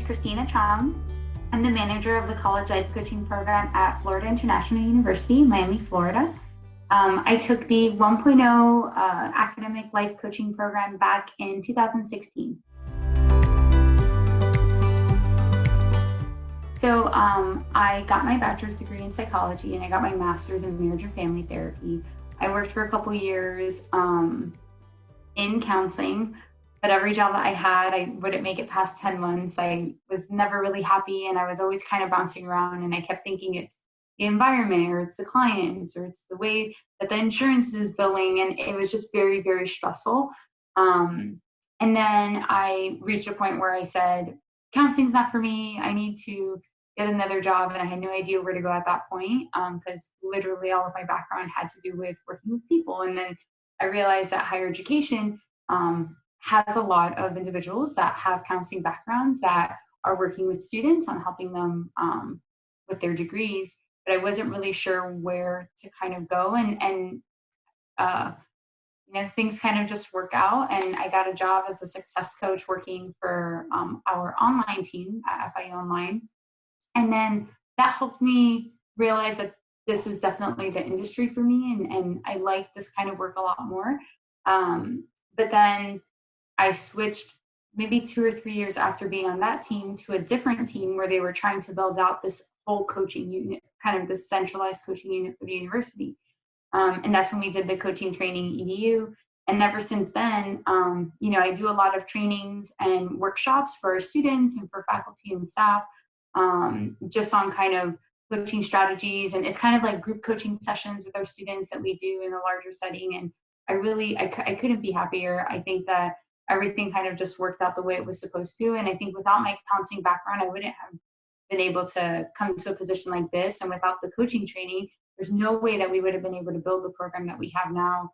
Christina Chong. I'm the manager of the College Life Coaching Program at Florida International University, Miami, Florida. I took the 1.0 academic life coaching program back in 2016. So I got my bachelor's degree in psychology and I got my master's in marriage and family therapy. I worked for a couple years in counseling, but every job that I had, I wouldn't make it past 10 months. I was never really happy and I was always kind of bouncing around, and I kept thinking it's the environment or it's the clients or it's the way that the insurance is billing, and it was just very, very stressful. And then I reached a point where I said, counseling's not for me. I need to get another job, and I had no idea where to go at that point because literally all of my background had to do with working with people. And then I realized that higher education has a lot of individuals that have counseling backgrounds that are working with students on helping them with their degrees, but I wasn't really sure where to kind of go. And things kind of just work out, and I got a job as a success coach working for our online team at FIU Online. And then that helped me realize that this was definitely the industry for me, and I liked this kind of work a lot more. But then I switched maybe 2 or 3 years after being on that team to a different team where they were trying to build out this whole coaching unit, kind of this centralized coaching unit for the university. And that's when we did the Coaching Training EDU. And ever since then, I do a lot of trainings and workshops for students and for faculty and staff, just on kind of coaching strategies. And it's kind of like group coaching sessions with our students that we do in a larger setting. And I couldn't be happier. I think that everything kind of just worked out the way it was supposed to. And I think without my counseling background, I wouldn't have been able to come to a position like this. And without the coaching training, there's no way that we would have been able to build the program that we have now.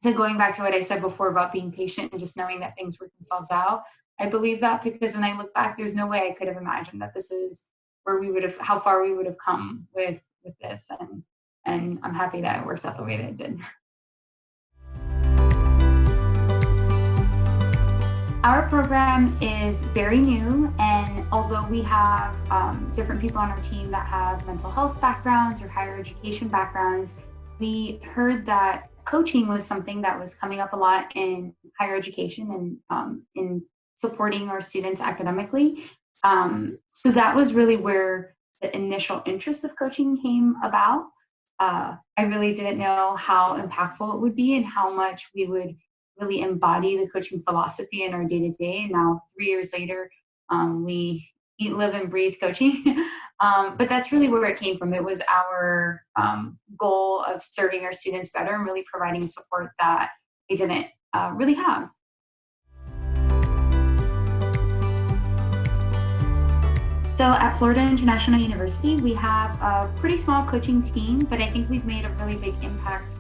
So going back to what I said before about being patient and just knowing that things work themselves out, I believe that because when I look back, there's no way I could have imagined that this is where how far we would have come with this. And I'm happy that it worked out the way that it did. Our program is very new, and although we have different people on our team that have mental health backgrounds or higher education backgrounds, we heard that coaching was something that was coming up a lot in higher education and in supporting our students academically. So that was really where the initial interest of coaching came about. I really didn't know how impactful it would be and how much we would really embody the coaching philosophy in our day-to-day. And now 3 years later, we eat, live, and breathe coaching. But that's really where it came from. It was our goal of serving our students better and really providing support that they didn't really have. So at Florida International University, we have a pretty small coaching team, but I think we've made a really big impact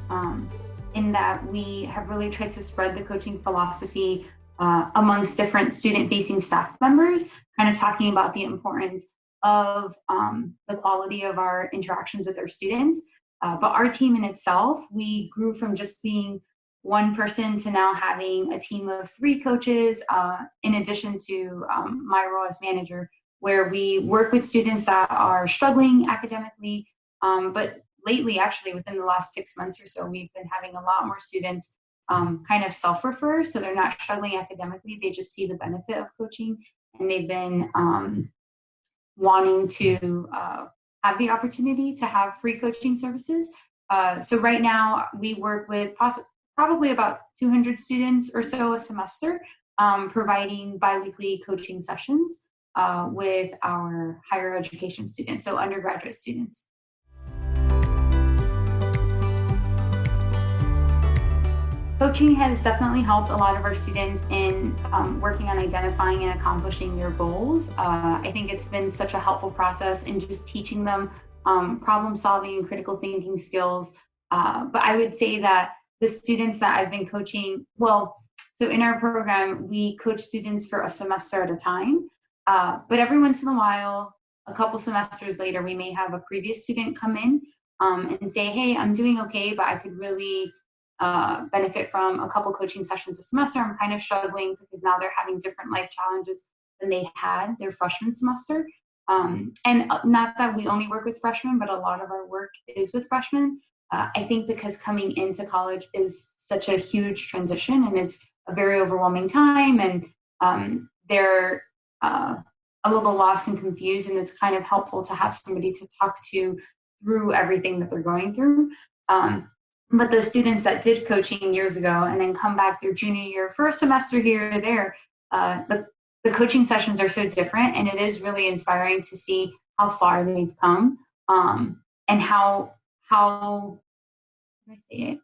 in that we have really tried to spread the coaching philosophy amongst different student-facing staff members, kind of talking about the importance of the quality of our interactions with our students. But our team in itself, we grew from just being one person to now having a team of 3 coaches, in addition to my role as manager, where we work with students that are struggling academically, but lately, actually, within the last 6 months or so, we've been having a lot more students kind of self-refer, so they're not struggling academically, they just see the benefit of coaching, and they've been wanting to have the opportunity to have free coaching services. So right now, we work with probably about 200 students or so a semester, providing biweekly coaching sessions with our higher education students, so undergraduate students. Coaching has definitely helped a lot of our students in working on identifying and accomplishing their goals. I think it's been such a helpful process in just teaching them problem solving and critical thinking skills. But I would say that the students that I've been coaching, so in our program, we coach students for a semester at a time. But every once in a while, a couple semesters later, we may have a previous student come in and say, hey, I'm doing okay, but I could really benefit from a couple coaching sessions a semester. I'm kind of struggling because now they're having different life challenges than they had their freshman semester. And not that we only work with freshmen, but a lot of our work is with freshmen. I think because coming into college is such a huge transition, and it's a very overwhelming time, and they're a little lost and confused, and it's kind of helpful to have somebody to talk to through everything that they're going through. But those students that did coaching years ago and then come back their junior year, first semester here or there, the coaching sessions are so different, and it is really inspiring to see how far they've come, and how can I say it?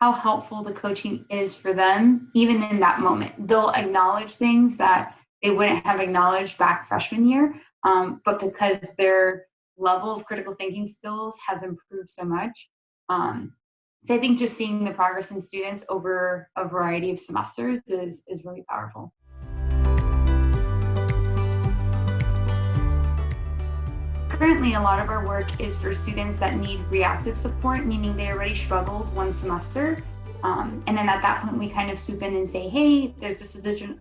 How helpful the coaching is for them, even in that moment. They'll acknowledge things that they wouldn't have acknowledged back freshman year, but because their level of critical thinking skills has improved so much. So I think just seeing the progress in students over a variety of semesters is really powerful. Currently, a lot of our work is for students that need reactive support, meaning they already struggled one semester. And then at that point, we kind of swoop in and say, hey, there's this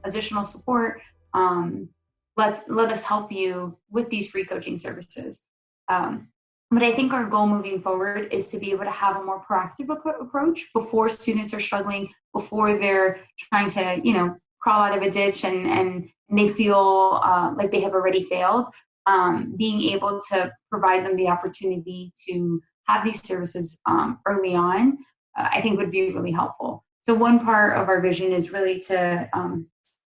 additional support. Let us help you with these free coaching services. But I think our goal moving forward is to be able to have a more proactive approach before students are struggling, before they're trying to, crawl out of a ditch and they feel like they have already failed. Being able to provide them the opportunity to have these services early on, I think would be really helpful. So one part of our vision is really to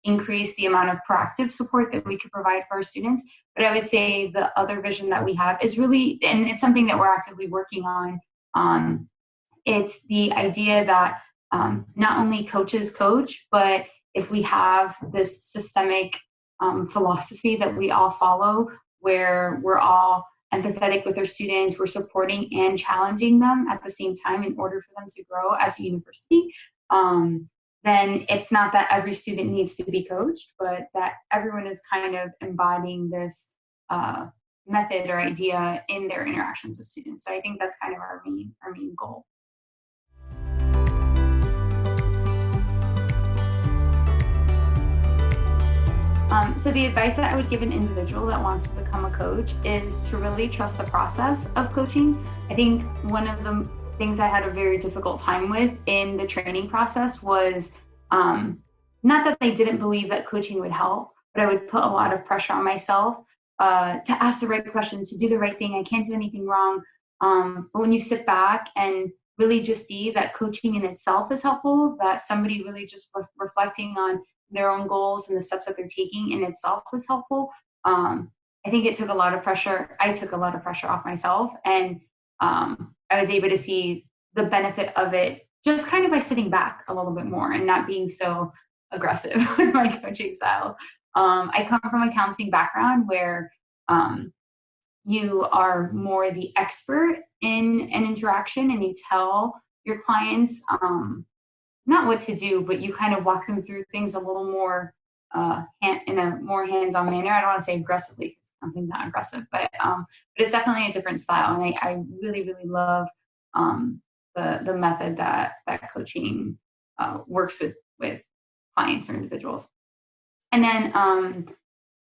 increase the amount of proactive support that we could provide for our students. But I would say the other vision that we have is really, and it's something that we're actively working on, it's the idea that not only coaches coach, but if we have this systemic philosophy that we all follow, where we're all empathetic with our students, we're supporting and challenging them at the same time in order for them to grow as a university, then it's not that every student needs to be coached, but that everyone is kind of embodying this method or idea in their interactions with students. So I think that's kind of our main goal. So the advice that I would give an individual that wants to become a coach is to really trust the process of coaching. I think one of the things I had a very difficult time with in the training process was not that I didn't believe that coaching would help, but I would put a lot of pressure on myself to ask the right questions, to do the right thing. I can't do anything wrong. But when you sit back and really just see that coaching in itself is helpful, that somebody really just reflecting on their own goals and the steps that they're taking in itself was helpful. I think it took a lot of pressure. I took a lot of pressure off myself, and I was able to see the benefit of it just kind of by sitting back a little bit more and not being so aggressive with my coaching style. I come from a counseling background where you are more the expert in an interaction, and you tell your clients not what to do, but you kind of walk them through things a little more in a more hands-on manner. I don't want to say aggressively because counseling's not aggressive, but it's definitely a different style. And I really, really love the method that coaching works with clients or individuals. And then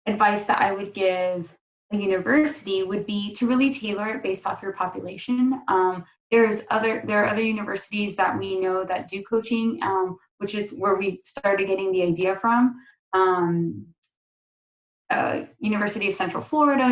advice that I would give a university would be to really tailor it based off your population. There are other universities that we know that do coaching, which is where we started getting the idea from. University of Central Florida,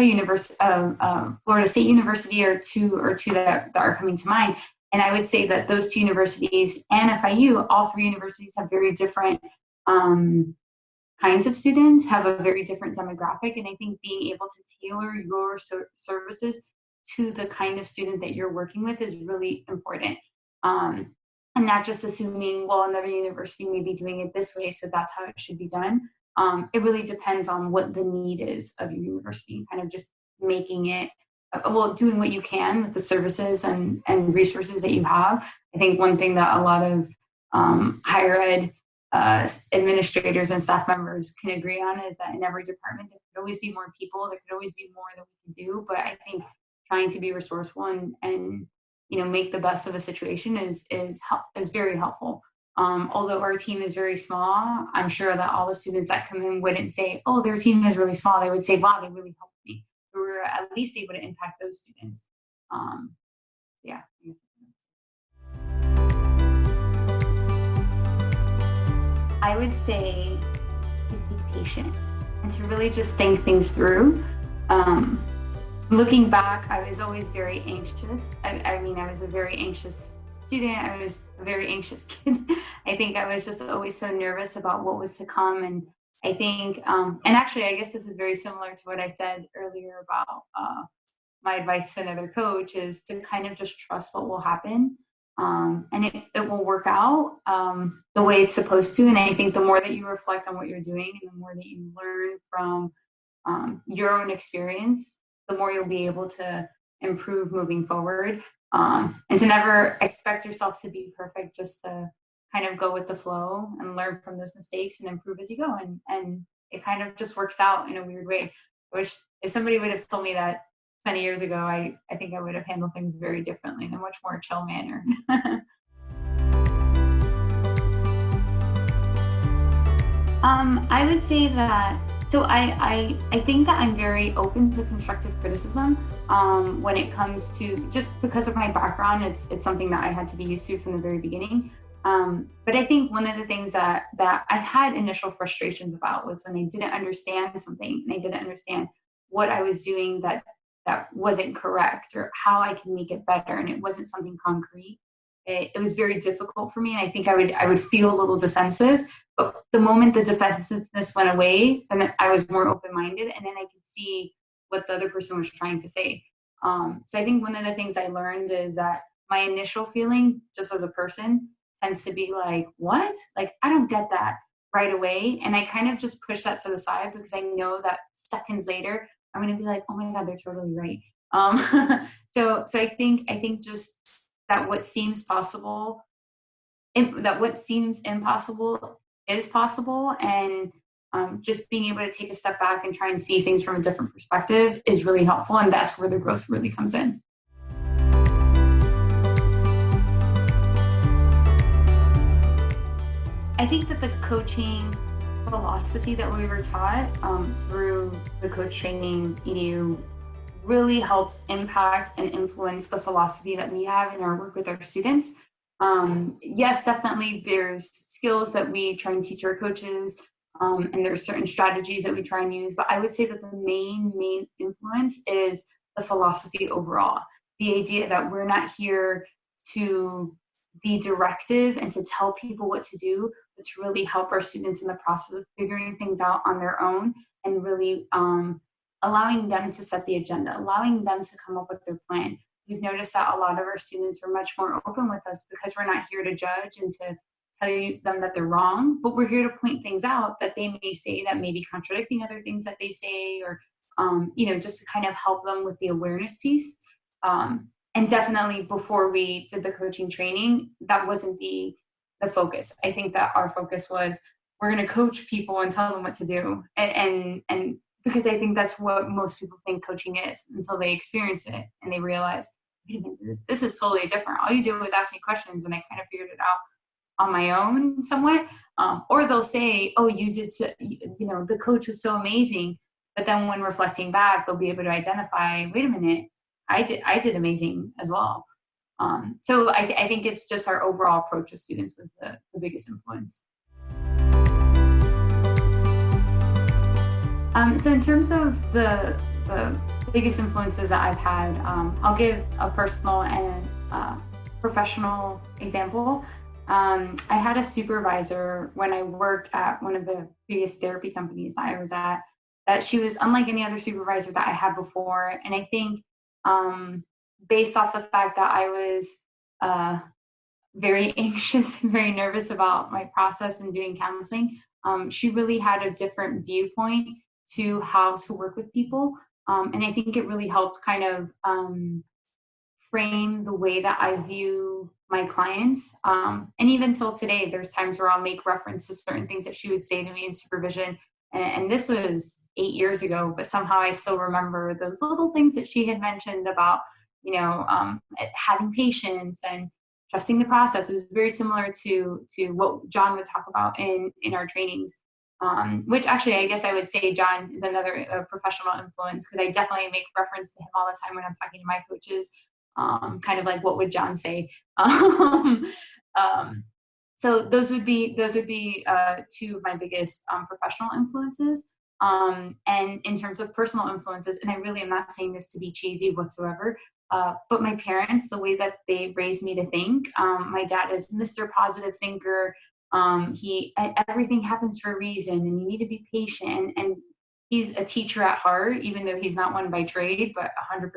Florida State University are two that are coming to mind. And I would say that those two universities and FIU, all three universities have very different kinds of students, have a very different demographic. And I think being able to tailor your services to the kind of student that you're working with is really important. And not just assuming, well, another university may be doing it this way, so that's how it should be done. It really depends on what the need is of your university, and kind of just making it, doing what you can with the services and resources that you have. I think one thing that a lot of higher ed administrators and staff members can agree on is that in every department there could always be more people, there could always be more that we can do, but I think trying to be resourceful and make the best of a situation is very helpful. Although our team is very small, I'm sure that all the students that come in wouldn't say, oh, their team is really small. They would say, wow, they really helped me. We were at least able to impact those students. Yeah. I would say to be patient and to really just think things through. Looking back, I was always very anxious. I mean, I was a very anxious student. I was a very anxious kid. I think I was just always so nervous about what was to come. And I think, and actually, I guess this is very similar to what I said earlier about my advice to another coach is to kind of just trust what will happen. And it will work out the way it's supposed to. And I think the more that you reflect on what you're doing and the more that you learn from your own experience, the more you'll be able to improve moving forward. And to never expect yourself to be perfect, just to kind of go with the flow and learn from those mistakes and improve as you go. And it kind of just works out in a weird way. I wish if somebody would have told me that 20 years ago, I think I would have handled things very differently in a much more chill manner. I would say that, so I think that I'm very open to constructive criticism when it comes to, just because of my background, it's something that I had to be used to from the very beginning. But I think one of the things that I had initial frustrations about was when I didn't understand something and I didn't understand what I was doing that wasn't correct or how I can make it better, and it wasn't something concrete. It was very difficult for me, and I think I would feel a little defensive. But the moment the defensiveness went away, then I was more open-minded, and then I could see what the other person was trying to say. So I think one of the things I learned is that my initial feeling, just as a person, tends to be like, what? Like, I don't get that right away. And I kind of just push that to the side because I know that seconds later, I'm going to be like, oh my God, they're totally right. So I think just that what seems possible, that what seems impossible is possible. And just being able to take a step back and try and see things from a different perspective is really helpful. And that's where the growth really comes in. I think that the coaching philosophy that we were taught through the Coach Training EDU really helped impact and influence the philosophy that we have in our work with our students. Yes, definitely there's skills that we try and teach our coaches, and there's certain strategies that we try and use, but I would say that the main influence is the philosophy overall. The idea that we're not here to be directive and to tell people what to do, but to really help our students in the process of figuring things out on their own and really allowing them to set the agenda, allowing them to come up with their plan. We've noticed that a lot of our students are much more open with us because we're not here to judge and to tell them that they're wrong, but we're here to point things out that they may say that may be contradicting other things that they say, or just to kind of help them with the awareness piece. And definitely before we did the coaching training, that wasn't the focus. I think that our focus was, we're going to coach people and tell them what to do. And because I think that's what most people think coaching is until they experience it and they realize, wait a minute, this is totally different. All you do is ask me questions and I kind of figured it out on my own somewhat. Or they'll say, oh, you did, the coach was so amazing. But then when reflecting back, they'll be able to identify, wait a minute, I did amazing as well. So I think it's just our overall approach to students was the biggest influence. So in terms of the biggest influences that I've had, I'll give a personal and professional example. I had a supervisor when I worked at one of the previous therapy companies that I was at, that she was unlike any other supervisor that I had before. And I think based off the fact that I was very anxious and very nervous about my process in doing counseling, she really had a different viewpoint to how to work with people. And I think it really helped kind of frame the way that I view my clients. And even till today, there's times where I'll make reference to certain things that she would say to me in supervision. And this was 8 years ago, but somehow I still remember those little things that she had mentioned about, having patience and trusting the process. It was very similar to what John would talk about in our trainings. Which actually, I guess I would say John is another professional influence, because I definitely make reference to him all the time when I'm talking to my coaches, kind of like, what would John say? So those would be two of my biggest professional influences. And in terms of personal influences, and I really am not saying this to be cheesy whatsoever, but my parents, the way that they raised me to think, my dad is Mr. Positive Thinker. Everything happens for a reason, and you need to be patient. And he's a teacher at heart, even though he's not one by trade, but 100%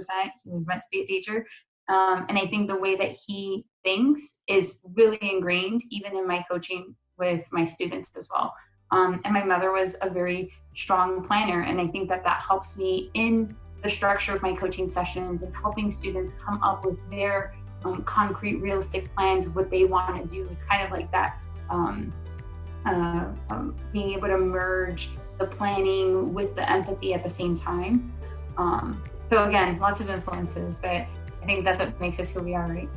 he was meant to be a teacher. And I think the way that he thinks is really ingrained, even in my coaching with my students as well. And my mother was a very strong planner, and I think that helps me in the structure of my coaching sessions and helping students come up with their concrete, realistic plans of what they want to do. It's kind of like that. Being able to merge the planning with the empathy at the same time. So again, lots of influences, but I think that's what makes us who we are, right?